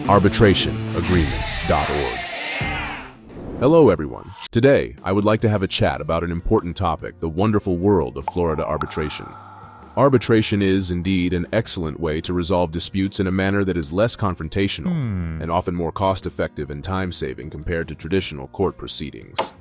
arbitrationagreements.org. Hello everyone. Today, I would like to have a chat about an important topic, the wonderful world of Florida arbitration. Arbitration is, indeed, an excellent way to resolve disputes in a manner that is less confrontational and often more cost-effective and time-saving compared to traditional court proceedings.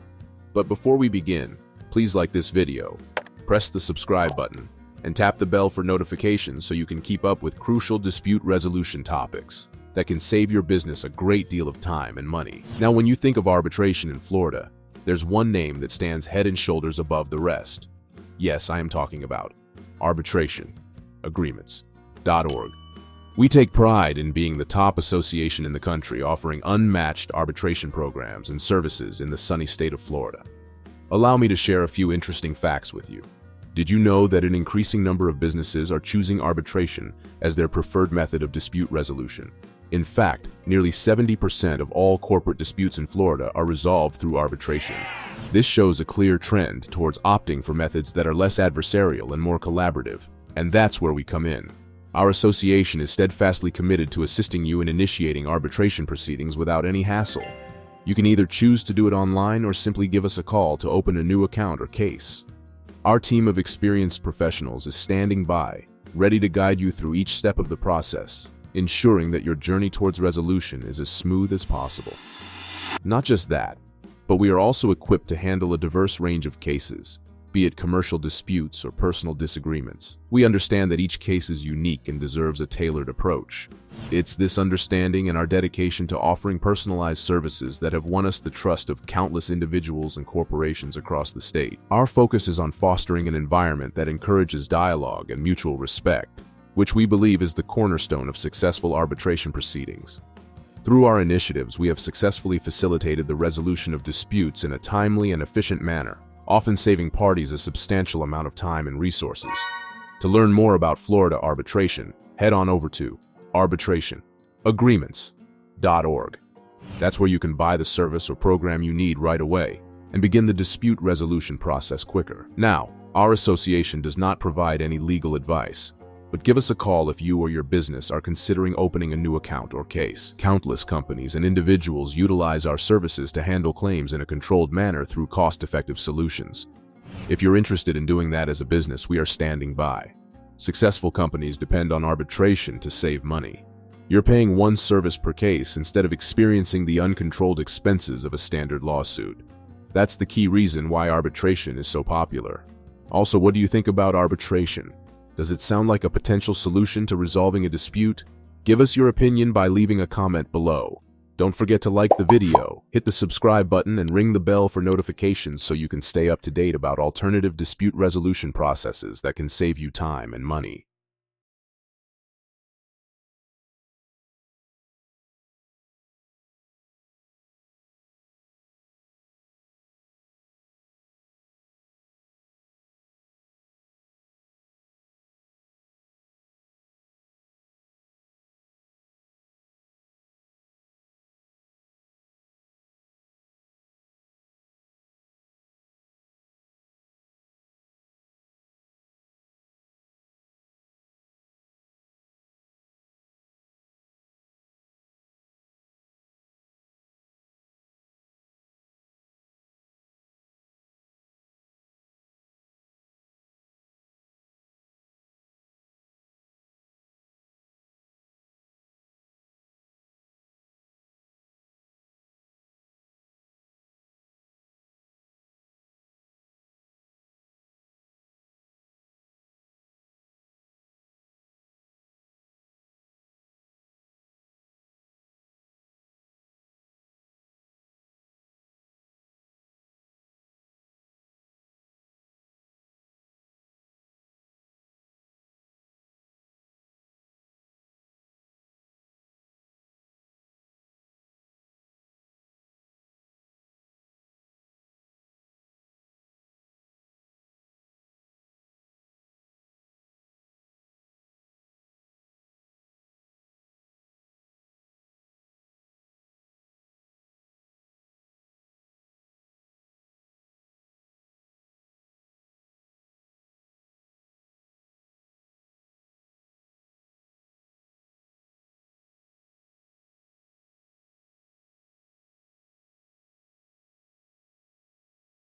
But before we begin, please like this video, press the subscribe button, and tap the bell for notifications so you can keep up with crucial dispute resolution topics that can save your business a great deal of time and money. Now, when you think of arbitration in Florida, there's one name that stands head and shoulders above the rest. Yes, I am talking about arbitrationagreements.org. We take pride in being the top association in the country offering unmatched arbitration programs and services in the sunny state of Florida. Allow me to share a few interesting facts with you. Did you know that an increasing number of businesses are choosing arbitration as their preferred method of dispute resolution? In fact, nearly 70% of all corporate disputes in Florida are resolved through arbitration. This shows a clear trend towards opting for methods that are less adversarial and more collaborative, and that's where we come in. Our association is steadfastly committed to assisting you in initiating arbitration proceedings without any hassle. You can either choose to do it online or simply give us a call to open a new account or case. Our team of experienced professionals is standing by, ready to guide you through each step of the process, ensuring that your journey towards resolution is as smooth as possible. Not just that, but we are also equipped to handle a diverse range of cases, be it commercial disputes or personal disagreements. We understand that each case is unique and deserves a tailored approach. It's this understanding and our dedication to offering personalized services that have won us the trust of countless individuals and corporations across the state. Our focus is on fostering an environment that encourages dialogue and mutual respect, which we believe is the cornerstone of successful arbitration proceedings. Through our initiatives, we have successfully facilitated the resolution of disputes in a timely and efficient manner, often saving parties a substantial amount of time and resources. To learn more about Florida arbitration, head on over to arbitrationagreements.org. That's where you can buy the service or program you need right away and begin the dispute resolution process quicker. Now, our association does not provide any legal advice, but give us a call if you or your business are considering opening a new account or case. Countless companies and individuals utilize our services to handle claims in a controlled manner through cost-effective solutions. If you're interested in doing that as a business, we are standing by. Successful companies depend on arbitration to save money. You're paying one service per case instead of experiencing the uncontrolled expenses of a standard lawsuit. That's the key reason why arbitration is so popular. Also, what do you think about arbitration? Does it sound like a potential solution to resolving a dispute? Give us your opinion by leaving a comment below. Don't forget to like the video, hit the subscribe button, and ring the bell for notifications so you can stay up to date about alternative dispute resolution processes that can save you time and money.